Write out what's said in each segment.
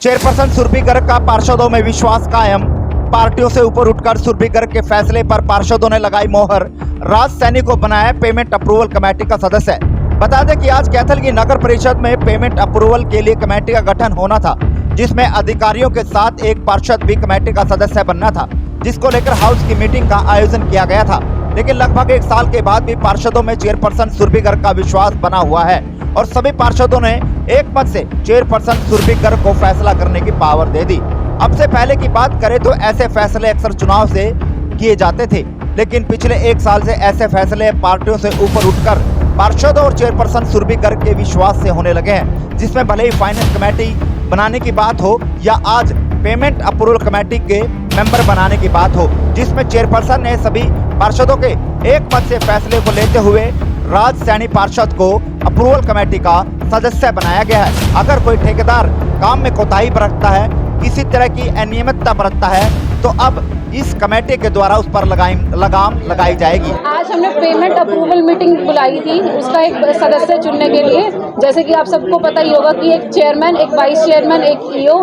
Chairperson Surabhi Garg का पार्षदों में विश्वास कायम। पार्टियों से ऊपर उठकर सुरभि गर्ग के फैसले पर पार्षदों ने लगाई मोहर। राज सैनी को बनाया पेमेंट अप्रूवल कमेटी का सदस्य। बता दें कि आज कैथल की नगर परिषद में पेमेंट अप्रूवल के लिए कमेटी का गठन होना था, जिसमें अधिकारियों के साथ एक पार्षद भी कमेटी का सदस्य बनना था, जिसको लेकर हाउस की मीटिंग का आयोजन किया गया था। लेकिन लगभग एक साल के बाद भी पार्षदों में चेयरपर्सन सुरभि गर्ग का विश्वास बना हुआ है और सभी पार्षदों ने एक मत से चेयरपर्सन सुरभि गर्ग को फैसला करने की पावर दे दी। अब से पहले की बात करें तो ऐसे फैसले अक्सर चुनाव से किए जाते थे, लेकिन पिछले एक साल से ऐसे फैसले पार्टियों से ऊपर उठकर पार्षदों और चेयरपर्सन सुरभि गर्ग के विश्वास से होने लगे हैं, जिसमें भले ही फाइनेंस कमेटी बनाने की बात हो या आज पेमेंट अप्रूवल कमेटी के मेंबर बनाने की बात हो, जिसमें चेयरपर्सन ने सभी पार्षदों के एक मत से फैसले को लेते हुए राज सैनी पार्षद को अप्रूवल कमेटी का सदस्य बनाया गया है। अगर कोई ठेकेदार काम में कोताही बरतता है, किसी तरह की अनियमितता बरतता है, तो अब इस कमेटी के द्वारा उस पर लगाम लगाई जाएगी। आज हमने पेमेंट अप्रूवल मीटिंग बुलाई थी, उसका एक सदस्य चुनने के लिए। जैसे कि आप सबको पता ही होगा कि एक चेयरमैन, एक वाइस चेयरमैन, एक ईओ,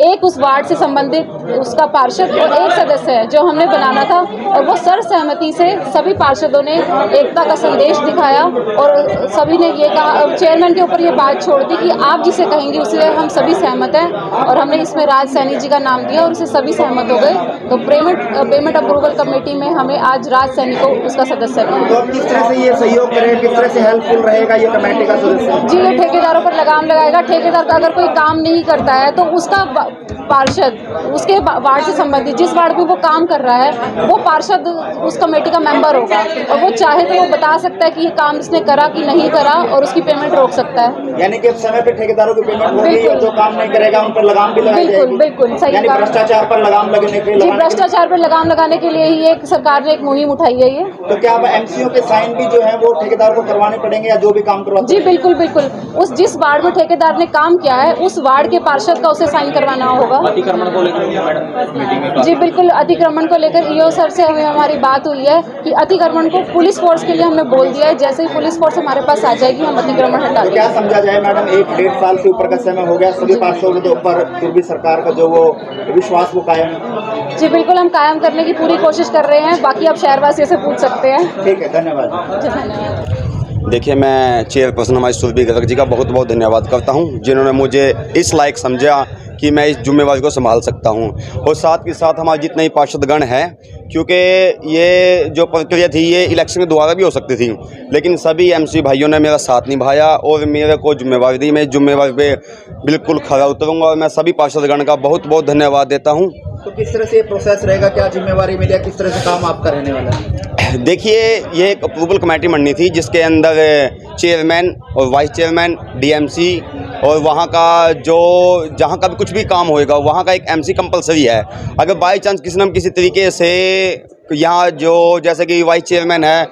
एक उस वार्ड से संबंधित उसका पार्षद और एक सदस्य है जो हमने बनाना था। और वो सर्वसहमति से सभी पार्षदों ने एकता का संदेश दिखाया और सभी ने ये कहा, चेयरमैन के ऊपर ये बात छोड़ दी कि आप जिसे कहेंगे उससे हम सभी सहमत हैं, और हमने इसमें राज सैनी जी का नाम दिया और उससे सभी सहमत हो गए। तो पेमेंट अप्रूवल कमेटी में हमें आज राज सैनी को उसका सदस्य बनाया। तो किस तरह से ये सहयोग करेगा, किस तरह से हेल्पफुल रहेगा ये कमेटी का सदस्य? जी, ये ठेकेदारों पर लगाम लगाएगा। ठेकेदार का अगर कोई काम नहीं करता है तो उसका पार्षद उसके वार्ड से संबंधित जिस वार्ड में वो काम कर रहा है वो पार्षद उस कमेटी का मेंबर होगा, और वो चाहे तो वो बता सकता है कि ये काम इसने करा कि नहीं करा और उसकी पेमेंट रोक सकता है। यानी कि समय पे ठेकेदारों की पेमेंट होगी और जो काम नहीं करेगा उन पर लगाम भी लगाई जाएगी। बिल्कुल सही। यानी भ्रष्टाचार पर लगाम लगने के लिए, भ्रष्टाचार पर लगाम लगाने के लिए ही एक सरकार ने एक मुहिम उठाई है ये। तो क्या अब एमसीओ के साइन भी जो है वो ठेकेदार को करवाने पड़ेंगे या जो भी काम करवाते? जी बिल्कुल बिल्कुल। उस जिस वार्ड में ठेकेदार ने काम किया है उस वार्ड के पार्षद का उसे साइन करवाना होगा। अतिक्रमण को लेकर मैडम जी बिल्कुल, अतिक्रमण को लेकर ईओ सर से हमारी बात हुई है कि अतिक्रमण को पुलिस फोर्स के लिए हमने बोल दिया है। जैसे ही पुलिस फोर्स हमारे पास आ जाएगी हम अतिक्रमण हटा देंगे। क्या समझा जाए मैडम, 1-1.5 साल से ऊपर का समय हो गया, सभी पार्षदों के ऊपर पूर्वी सरकार का जो वो विश्वास वो कायम है? जी बिल्कुल, हम कायम करने की पूरी कोशिश कर रहे हैं। बाकी आप शहरवासियों से पूछ सकते हैं। ठीक है, धन्यवाद। जी धन्यवाद। देखिए, मैं चेयरपर्सन हमारी सुरभि गर्ग जी का बहुत बहुत धन्यवाद करता हूं, जिन्होंने मुझे इस लायक समझा कि मैं इस जिम्मेवारी को संभाल सकता हूं। और साथ के साथ हमारे जितने ही पार्षदगण हैं, क्योंकि ये जो प्रक्रिया थी ये इलेक्शन के द्वारा भी हो सकती थी, लेकिन सभी एमसी भाइयों ने मेरा साथ निभाया और मेरे को जिम्मेवारी दी। मैं इस जिम्मेवारी पे बिल्कुल खरा उतरूँगा और मैं सभी पार्षदगण का बहुत बहुत धन्यवाद देता हूँ। तो किस तरह से ये प्रोसेस रहेगा, क्या जिम्मेवारी मिली, किस तरह से काम आपका रहने वाला है? देखिए, ये एक अप्रूवल कमेटी बननी थी जिसके अंदर चेयरमैन और वाइस चेयरमैन, डीएमसी और वहाँ का जो जहाँ का भी कुछ भी काम होएगा वहाँ का एक एमसी कंपलसरी है। अगर बाई चांस किसी न किसी तरीके से यहाँ जो जैसे कि वाइस चेयरमैन है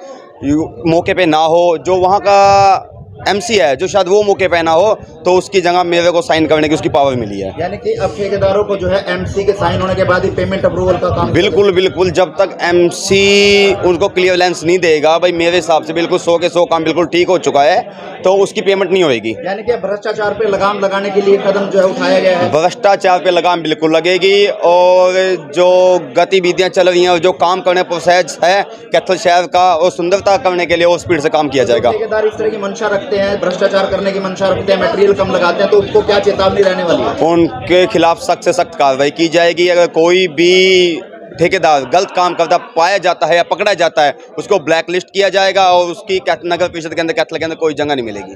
मौके पे ना हो, जो वहाँ का एमसी है जो शायद वो मौके पे ना हो, तो उसकी जगह मेरे को साइन करने की उसकी पावर मिली है। यानी कि अब ठेकेदारों को जो है एमसी के साइन होने के बाद ही पेमेंट अप्रूवल का काम? बिल्कुल बिल्कुल, जब तक एमसी उनको क्लियरेंस नहीं देगा, भाई मेरे हिसाब से बिल्कुल 100 के 100 काम बिल्कुल ठीक हो चुका है, तो उसकी पेमेंट नहीं होगी। यानी कि भ्रष्टाचार पे लगाम लगाने के लिए कदम जो है उठाया गया है। भ्रष्टाचार पे लगाम बिल्कुल लगेगी और जो गतिविधियां चल रही हैं और जो काम करने प्रोसेस है कैथल शहर का और सुंदरता करने के लिए और स्पीड से काम किया जाएगा। ठेकेदार इस तरह की मंशा रखते हैं, भ्रष्टाचार करने की मंशा रखते हैं, मटेरियल कम लगाते हैं, तो उनको क्या चेतावनी रहने वाली है? उनके खिलाफ सख्त से सख्त कार्रवाई की जाएगी। अगर कोई भी ठेकेदार गलत काम करता पाया जाता है या पकड़ा जाता है, उसको ब्लैक लिस्ट किया जाएगा और उसकी नगर परिषद के अंदर कैथल के अंदर कोई जगह नहीं मिलेगी।